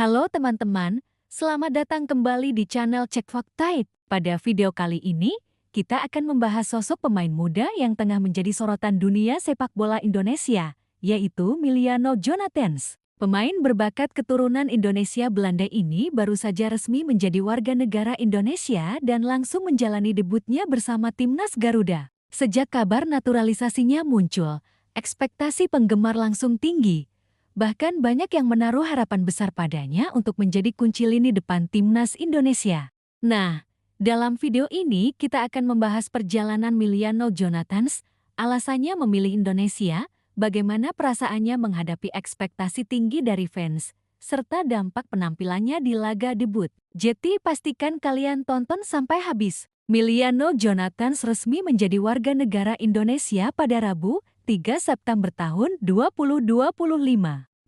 Halo teman-teman, selamat datang kembali di channel Cek Fakta. Pada video kali ini, kita akan membahas sosok pemain muda yang tengah menjadi sorotan dunia sepak bola Indonesia, yaitu Miliano Jonathans. Pemain berbakat keturunan Indonesia Belanda ini baru saja resmi menjadi warga negara Indonesia dan langsung menjalani debutnya bersama timnas Garuda. Sejak kabar naturalisasinya muncul, ekspektasi penggemar langsung tinggi. Bahkan banyak yang menaruh harapan besar padanya untuk menjadi kunci lini depan timnas Indonesia. Nah, dalam video ini kita akan membahas perjalanan Miliano Jonathans, alasannya memilih Indonesia, bagaimana perasaannya menghadapi ekspektasi tinggi dari fans, serta dampak penampilannya di laga debut. Jadi pastikan kalian tonton sampai habis. Miliano Jonathans resmi menjadi warga negara Indonesia pada Rabu, 3 September tahun 2025.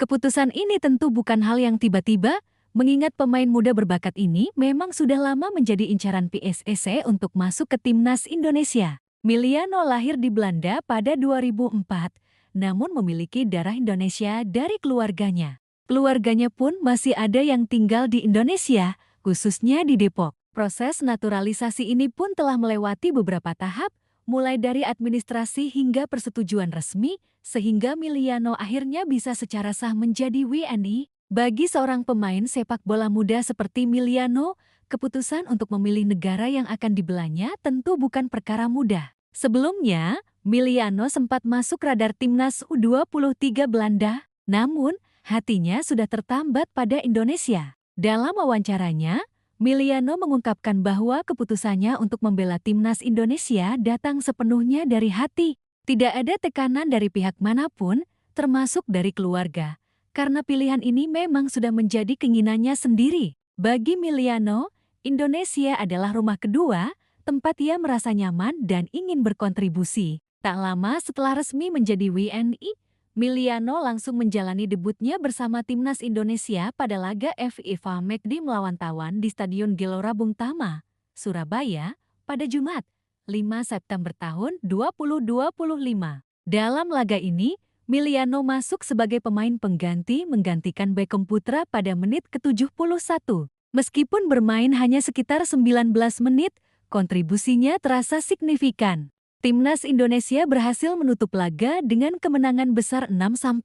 Keputusan ini tentu bukan hal yang tiba-tiba, mengingat pemain muda berbakat ini memang sudah lama menjadi incaran PSSI untuk masuk ke timnas Indonesia. Miliano lahir di Belanda pada 2004, namun memiliki darah Indonesia dari keluarganya. Keluarganya pun masih ada yang tinggal di Indonesia, khususnya di Depok. Proses naturalisasi ini pun telah melewati beberapa tahap, mulai dari administrasi hingga persetujuan resmi, sehingga Miliano akhirnya bisa secara sah menjadi WNI. Bagi seorang pemain sepak bola muda seperti Miliano, keputusan untuk memilih negara yang akan dibelanya tentu bukan perkara mudah. Sebelumnya, Miliano sempat masuk radar timnas U23 Belanda, namun hatinya sudah tertambat pada Indonesia. Dalam wawancaranya, Miliano mengungkapkan bahwa keputusannya untuk membela timnas Indonesia datang sepenuhnya dari hati. Tidak ada tekanan dari pihak manapun, termasuk dari keluarga, karena pilihan ini memang sudah menjadi keinginannya sendiri. Bagi Miliano, Indonesia adalah rumah kedua, tempat ia merasa nyaman dan ingin berkontribusi. Tak lama setelah resmi menjadi WNI, Miliano langsung menjalani debutnya bersama timnas Indonesia pada laga FIFA Matchday melawan Taiwan di Stadion Gelora Bung Tama, Surabaya, pada Jumat, 5 September tahun 2025. Dalam laga ini, Miliano masuk sebagai pemain pengganti menggantikan Beckham Putra pada menit ke-71. Meskipun bermain hanya sekitar 19 menit, kontribusinya terasa signifikan. Timnas Indonesia berhasil menutup laga dengan kemenangan besar 6-0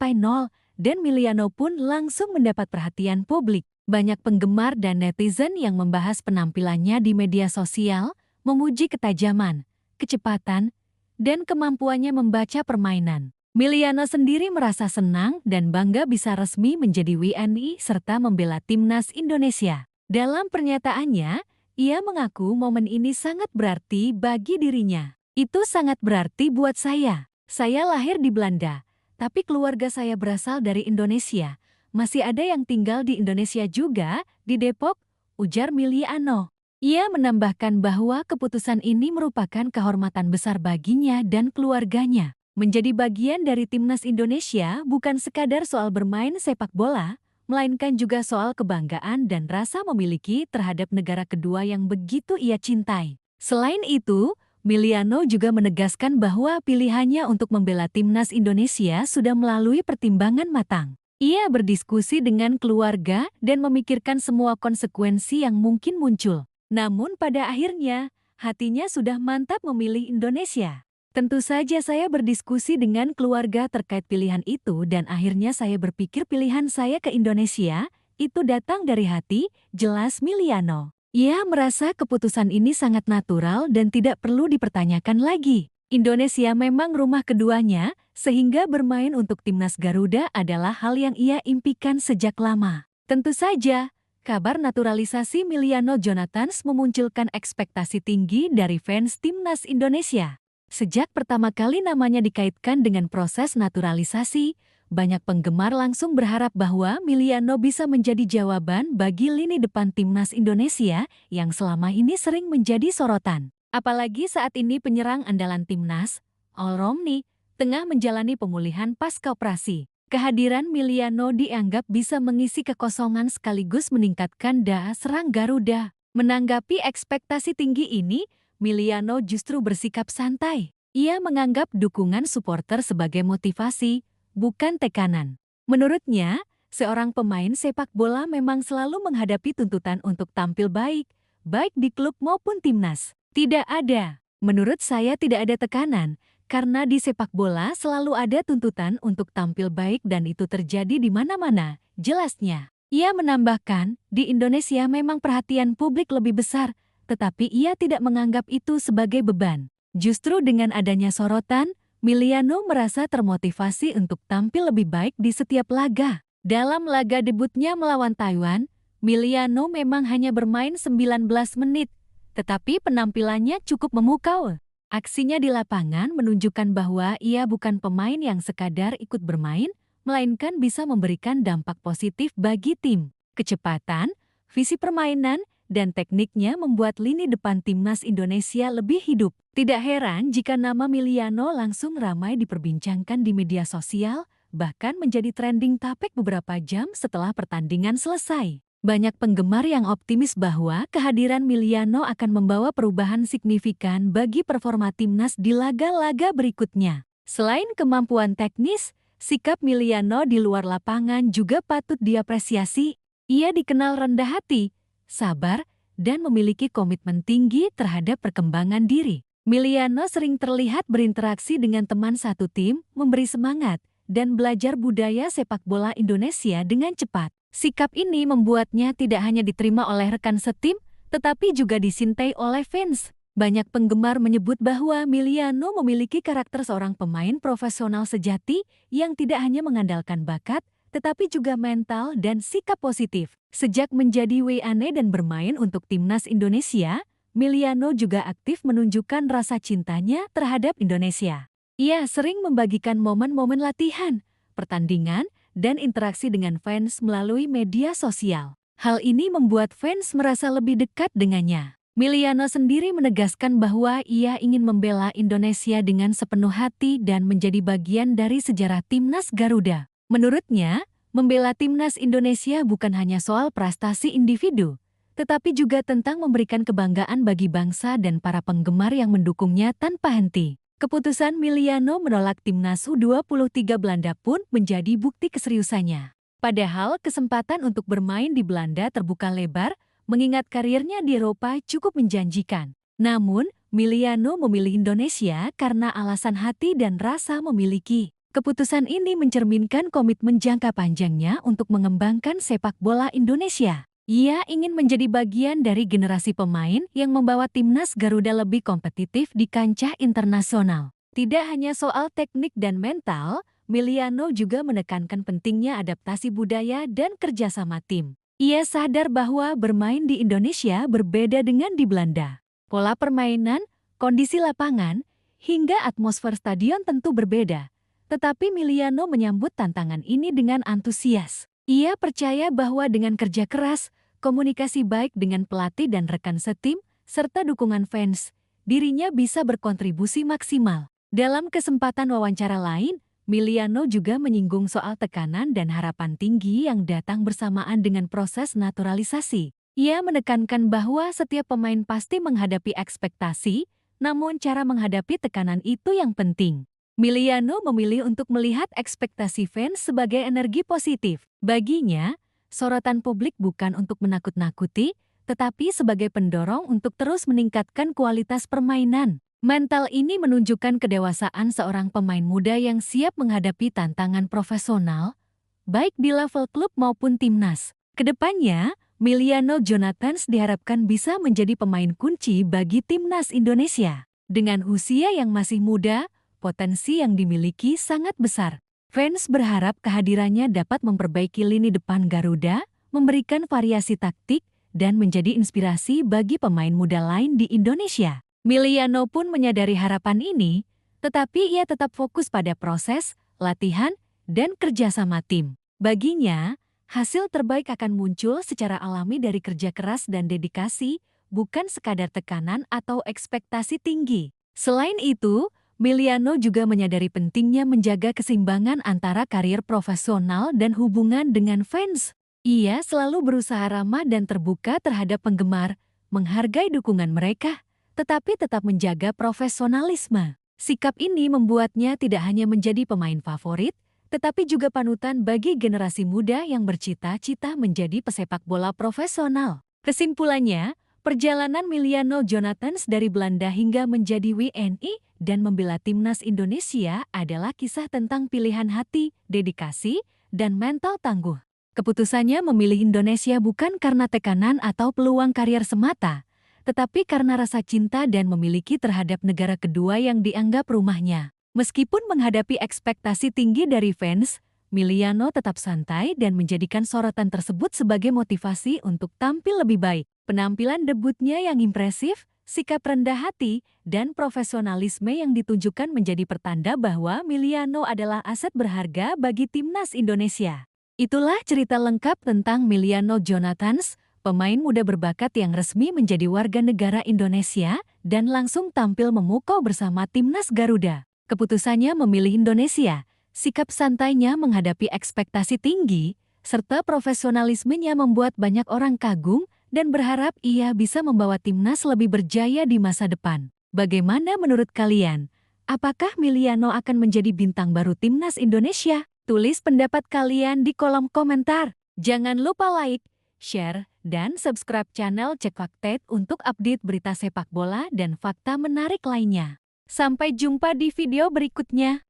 dan Miliano pun langsung mendapat perhatian publik. Banyak penggemar dan netizen yang membahas penampilannya di media sosial, memuji ketajaman, kecepatan, dan kemampuannya membaca permainan. Miliano sendiri merasa senang dan bangga bisa resmi menjadi WNI serta membela timnas Indonesia. Dalam pernyataannya, ia mengaku momen ini sangat berarti bagi dirinya. Itu sangat berarti buat saya. Saya lahir di Belanda, tapi keluarga saya berasal dari Indonesia. Masih ada yang tinggal di Indonesia juga, di Depok, ujar Miliano. Ia menambahkan bahwa keputusan ini merupakan kehormatan besar baginya dan keluarganya. Menjadi bagian dari timnas Indonesia bukan sekadar soal bermain sepak bola, melainkan juga soal kebanggaan dan rasa memiliki terhadap negara kedua yang begitu ia cintai. Selain itu, Miliano juga menegaskan bahwa pilihannya untuk membela timnas Indonesia sudah melalui pertimbangan matang. Ia berdiskusi dengan keluarga dan memikirkan semua konsekuensi yang mungkin muncul. Namun pada akhirnya, hatinya sudah mantap memilih Indonesia. Tentu saja saya berdiskusi dengan keluarga terkait pilihan itu dan akhirnya saya berpikir pilihan saya ke Indonesia itu datang dari hati, jelas Miliano. Ia merasa keputusan ini sangat natural dan tidak perlu dipertanyakan lagi. Indonesia memang rumah keduanya, sehingga bermain untuk timnas Garuda adalah hal yang ia impikan sejak lama. Tentu saja, kabar naturalisasi Miliano Jonathans memunculkan ekspektasi tinggi dari fans timnas Indonesia. Sejak pertama kali namanya dikaitkan dengan proses naturalisasi, banyak penggemar langsung berharap bahwa Miliano bisa menjadi jawaban bagi lini depan timnas Indonesia yang selama ini sering menjadi sorotan. Apalagi saat ini penyerang andalan timnas, Al Romni, tengah menjalani pemulihan pasca operasi. Kehadiran Miliano dianggap bisa mengisi kekosongan sekaligus meningkatkan daya serang Garuda. Menanggapi ekspektasi tinggi ini, Miliano justru bersikap santai. Ia menganggap dukungan supporter sebagai motivasi, bukan tekanan. Menurutnya, Seorang pemain sepak bola memang selalu menghadapi tuntutan untuk tampil baik, baik di klub maupun timnas. Tidak ada. Menurut saya tidak ada tekanan, karena di sepak bola selalu ada tuntutan untuk tampil baik dan itu terjadi di mana-mana, jelasnya. Ia menambahkan, di Indonesia memang perhatian publik lebih besar, tetapi ia tidak menganggap itu sebagai beban. Justru dengan adanya sorotan, Miliano merasa termotivasi untuk tampil lebih baik di setiap laga. Dalam laga debutnya melawan Taiwan, Miliano memang hanya bermain 19 menit, tetapi penampilannya cukup memukau. Aksinya di lapangan menunjukkan bahwa ia bukan pemain yang sekadar ikut bermain, melainkan bisa memberikan dampak positif bagi tim. Kecepatan, visi permainan, dan tekniknya membuat lini depan timnas Indonesia lebih hidup. Tidak heran jika nama Miliano langsung ramai diperbincangkan di media sosial, bahkan menjadi trending topik beberapa jam setelah pertandingan selesai. Banyak penggemar yang optimis bahwa kehadiran Miliano akan membawa perubahan signifikan bagi performa timnas di laga-laga berikutnya. Selain kemampuan teknis, sikap Miliano di luar lapangan juga patut diapresiasi. Ia dikenal rendah hati, sabar, dan memiliki komitmen tinggi terhadap perkembangan diri. Miliano sering terlihat berinteraksi dengan teman satu tim, memberi semangat, dan belajar budaya sepak bola Indonesia dengan cepat. Sikap ini membuatnya tidak hanya diterima oleh rekan setim, tetapi juga dicintai oleh fans. Banyak penggemar menyebut bahwa Miliano memiliki karakter seorang pemain profesional sejati yang tidak hanya mengandalkan bakat, tetapi juga mental dan sikap positif. Sejak menjadi WNE dan bermain untuk timnas Indonesia, Miliano juga aktif menunjukkan rasa cintanya terhadap Indonesia. Ia sering membagikan momen-momen latihan, pertandingan, dan interaksi dengan fans melalui media sosial. Hal ini membuat fans merasa lebih dekat dengannya. Miliano sendiri menegaskan bahwa ia ingin membela Indonesia dengan sepenuh hati dan menjadi bagian dari sejarah timnas Garuda. Menurutnya, membela timnas Indonesia bukan hanya soal prestasi individu, tetapi juga tentang memberikan kebanggaan bagi bangsa dan para penggemar yang mendukungnya tanpa henti. Keputusan Miliano menolak timnas U23 Belanda pun menjadi bukti keseriusannya. Padahal kesempatan untuk bermain di Belanda terbuka lebar, mengingat karirnya di Eropa cukup menjanjikan. Namun, Miliano memilih Indonesia karena alasan hati dan rasa memiliki. Keputusan ini mencerminkan komitmen jangka panjangnya untuk mengembangkan sepak bola Indonesia. Ia ingin menjadi bagian dari generasi pemain yang membawa timnas Garuda lebih kompetitif di kancah internasional. Tidak hanya soal teknik dan mental, Miliano juga menekankan pentingnya adaptasi budaya dan kerjasama tim. Ia sadar bahwa bermain di Indonesia berbeda dengan di Belanda. Pola permainan, kondisi lapangan, hingga atmosfer stadion tentu berbeda. Tetapi Miliano menyambut tantangan ini dengan antusias. Ia percaya bahwa dengan kerja keras, komunikasi baik dengan pelatih dan rekan setim, serta dukungan fans, dirinya bisa berkontribusi maksimal. Dalam kesempatan wawancara lain, Miliano juga menyinggung soal tekanan dan harapan tinggi yang datang bersamaan dengan proses naturalisasi. Ia menekankan bahwa setiap pemain pasti menghadapi ekspektasi, namun cara menghadapi tekanan itu yang penting. Miliano memilih untuk melihat ekspektasi fans sebagai energi positif. Baginya, sorotan publik bukan untuk menakut-nakuti, tetapi sebagai pendorong untuk terus meningkatkan kualitas permainan. Mental ini menunjukkan kedewasaan seorang pemain muda yang siap menghadapi tantangan profesional, baik di level klub maupun timnas. Kedepannya, Miliano Jonathans diharapkan bisa menjadi pemain kunci bagi timnas Indonesia. Dengan usia yang masih muda, potensi yang dimiliki sangat besar. Fans berharap kehadirannya dapat memperbaiki lini depan Garuda, memberikan variasi taktik, dan menjadi inspirasi bagi pemain muda lain di Indonesia. Miliano pun menyadari harapan ini, tetapi ia tetap fokus pada proses, latihan, dan kerjasama tim. Baginya, hasil terbaik akan muncul secara alami dari kerja keras dan dedikasi, bukan sekadar tekanan atau ekspektasi tinggi. Selain itu, Miliano juga menyadari pentingnya menjaga keseimbangan antara karir profesional dan hubungan dengan fans. Ia selalu berusaha ramah dan terbuka terhadap penggemar, menghargai dukungan mereka, tetapi tetap menjaga profesionalisme. Sikap ini membuatnya tidak hanya menjadi pemain favorit, tetapi juga panutan bagi generasi muda yang bercita-cita menjadi pesepak bola profesional. Kesimpulannya, perjalanan Miliano Jonathans dari Belanda hingga menjadi WNI dan membela timnas Indonesia adalah kisah tentang pilihan hati, dedikasi, dan mental tangguh. Keputusannya memilih Indonesia bukan karena tekanan atau peluang karier semata, tetapi karena rasa cinta dan memiliki terhadap negara kedua yang dianggap rumahnya. Meskipun menghadapi ekspektasi tinggi dari fans, Miliano tetap santai dan menjadikan sorotan tersebut sebagai motivasi untuk tampil lebih baik. Penampilan debutnya yang impresif, sikap rendah hati, dan profesionalisme yang ditunjukkan menjadi pertanda bahwa Miliano adalah aset berharga bagi timnas Indonesia. Itulah cerita lengkap tentang Miliano Jonathans, pemain muda berbakat yang resmi menjadi warga negara Indonesia dan langsung tampil memukau bersama timnas Garuda. Keputusannya memilih Indonesia, sikap santainya menghadapi ekspektasi tinggi, serta profesionalismenya membuat banyak orang kagum dan berharap ia bisa membawa timnas lebih berjaya di masa depan. Bagaimana menurut kalian? Apakah Miliano akan menjadi bintang baru timnas Indonesia? Tulis pendapat kalian di kolom komentar. Jangan lupa like, share, dan subscribe channel Cek Fakta untuk update berita sepak bola dan fakta menarik lainnya. Sampai jumpa di video berikutnya.